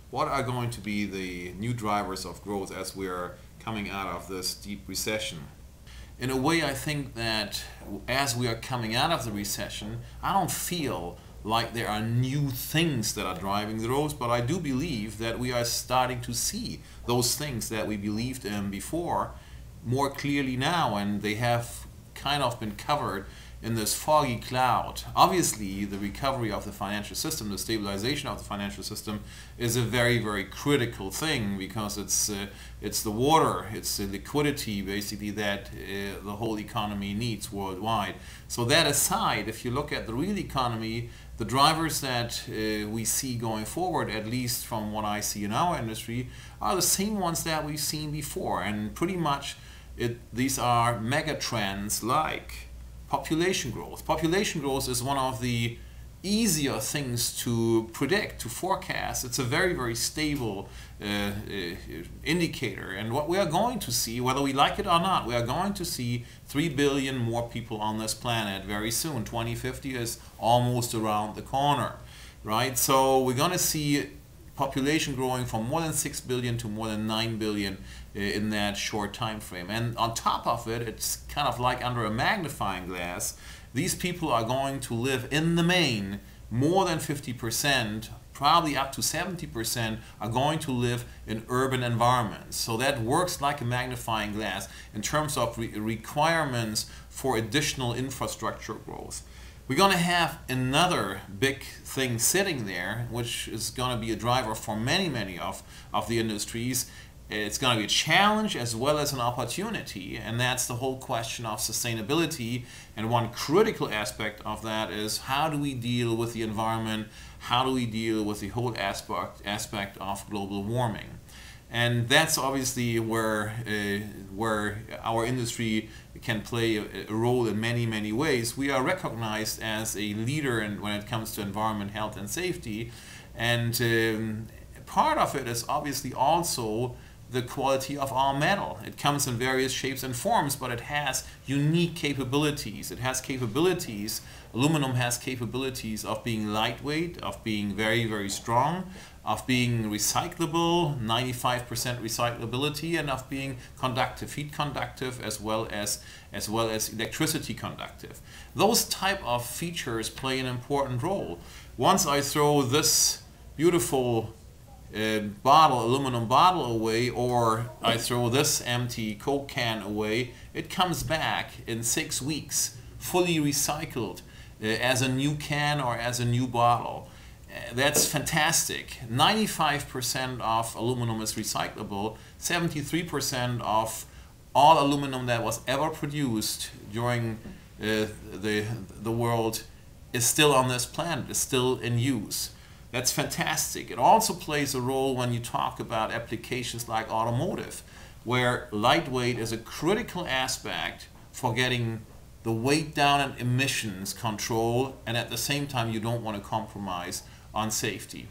what are going to be the new drivers of growth as we are coming out of this deep recession? In a way, I think that as we are coming out of the recession, I don't feel like there are new things that are driving the growth, but I do believe that we are starting to see those things that we believed in before more clearly now, and they have kind of been covered in this foggy cloud. Obviously, the recovery of the financial system, the stabilization of the financial system is a very, very critical thing, because it's the water, it's the liquidity basically that the whole economy needs worldwide. So that aside, if you look at the real economy, the drivers that we see going forward, at least from what I see in our industry, are the same ones that we've seen before, and pretty much these are mega trends like population growth. Population growth is one of the easier things to predict, to forecast. It's a very, very stable indicator. And what we are going to see, whether we like it or not, we are going to see 3 billion more people on this planet very soon. 2050 is almost around the corner, right? So we're going to see population growing from more than 6 billion to more than 9 billion in that short time frame. And on top of it, it's kind of like under a magnifying glass. These people are going to live in the main, more than 50%, probably up to 70% are going to live in urban environments. So that works like a magnifying glass in terms of requirements for additional infrastructure growth. We're going to have another big thing sitting there, which is going to be a driver for many, many of the industries. It's going to be a challenge as well as an opportunity, and that's the whole question of sustainability. And one critical aspect of that is, how do we deal with the environment? How do we deal with the whole aspect of global warming? And that's obviously where our industry can play a role in many, many ways. We are recognized as a leader when it comes to environment, health, and safety. And part of it is obviously also the quality of our metal. It comes in various shapes and forms, but it has unique capabilities. It has capabilities, aluminum has capabilities of being lightweight, of being very, very strong, of being recyclable, 95% recyclability, and of being conductive, heat conductive, as well as electricity conductive. Those type of features play an important role. Once I throw this beautiful aluminum bottle away, or I throw this empty Coke can away, it comes back in 6 weeks, fully recycled as a new can or as a new bottle. That's fantastic. 95% of aluminum is recyclable. 73% of all aluminum that was ever produced during the world is still on this planet, is still in use. That's fantastic. It also plays a role when you talk about applications like automotive, where lightweight is a critical aspect for getting the weight down and emissions control, and at the same time you don't want to compromise on safety.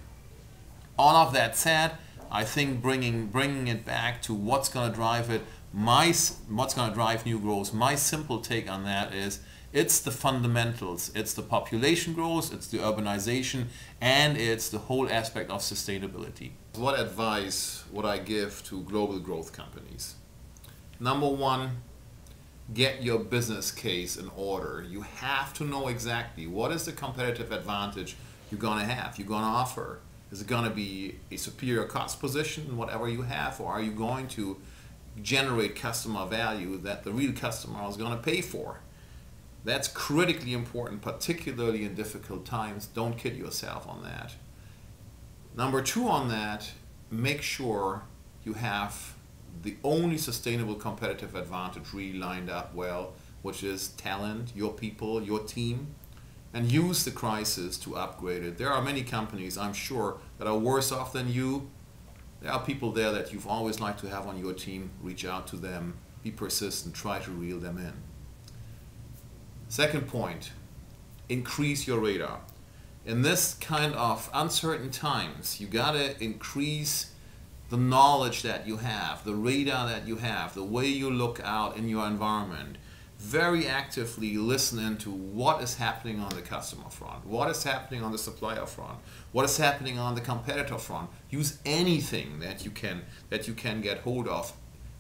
All of that said, I think bringing it back to what's going to drive it, what's going to drive new growth, my simple take on that is, it's the fundamentals. It's the population growth, it's the urbanization, and it's the whole aspect of sustainability. What advice would I give to global growth companies? Number one, get your business case in order. You have to know exactly what is the competitive advantage you're going to have, you're going to offer. Is it going to be a superior cost position in whatever you have, or are you going to generate customer value that the real customer is going to pay for? That's critically important, particularly in difficult times. Don't kid yourself on that. Number two on that, make sure you have the only sustainable competitive advantage really lined up well, which is talent, your people, your team, and use the crisis to upgrade it. There are many companies, I'm sure, that are worse off than you. There are people there that you've always liked to have on your team. Reach out to them, be persistent, try to reel them in. Second point, increase your radar. In this kind of uncertain times, you gotta increase the knowledge that you have, the radar that you have, the way you look out in your environment. very actively listen into what is happening on the customer front, what is happening on the supplier front, what is happening on the competitor front. Use anything that you can get hold of,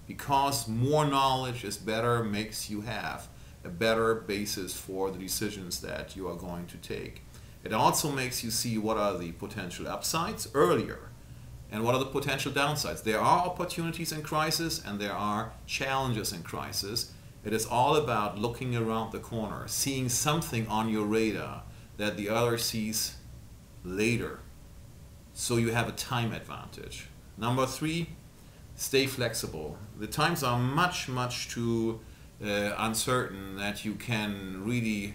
because more knowledge is better, makes you have a better basis for the decisions that you are going to take. It also makes you see what are the potential upsides earlier and what are the potential downsides. There are opportunities in crisis and there are challenges in crisis. It is all about looking around the corner, seeing something on your radar that the other sees later, so you have a time advantage. Number 3, stay flexible. The times are much too uncertain that you can really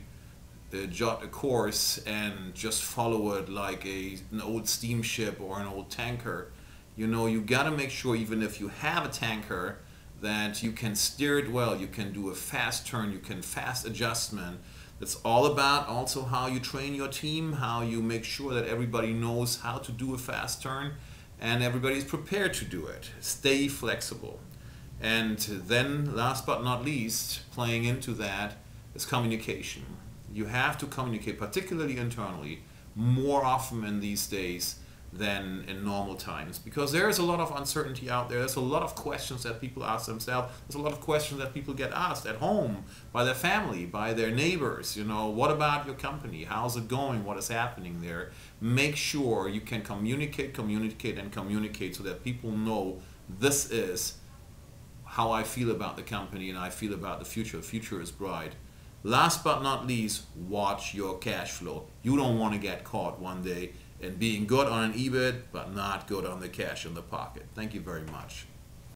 jot a course and just follow it like an old steamship or an old tanker. You know, you got to make sure, even if you have a tanker, that you can steer it well, you can do a fast turn, you can fast adjustment. It's all about also how you train your team, how you make sure that everybody knows how to do a fast turn and everybody's prepared to do it. Stay flexible. And then last but not least, playing into that is communication. You have to communicate, particularly internally, more often in these days than in normal times, because there is a lot of uncertainty out there. There's a lot of questions that people ask themselves. There's a lot of questions that people get asked at home by their family, by their neighbors. You know, what about your company? How's it going? What is happening there? Make sure you can communicate so that people know this is how I feel about the company and I feel about the future. The future is bright. Last but not least, watch your cash flow. You don't want to get caught one day and being good on an EBIT, but not good on the cash in the pocket. Thank you very much.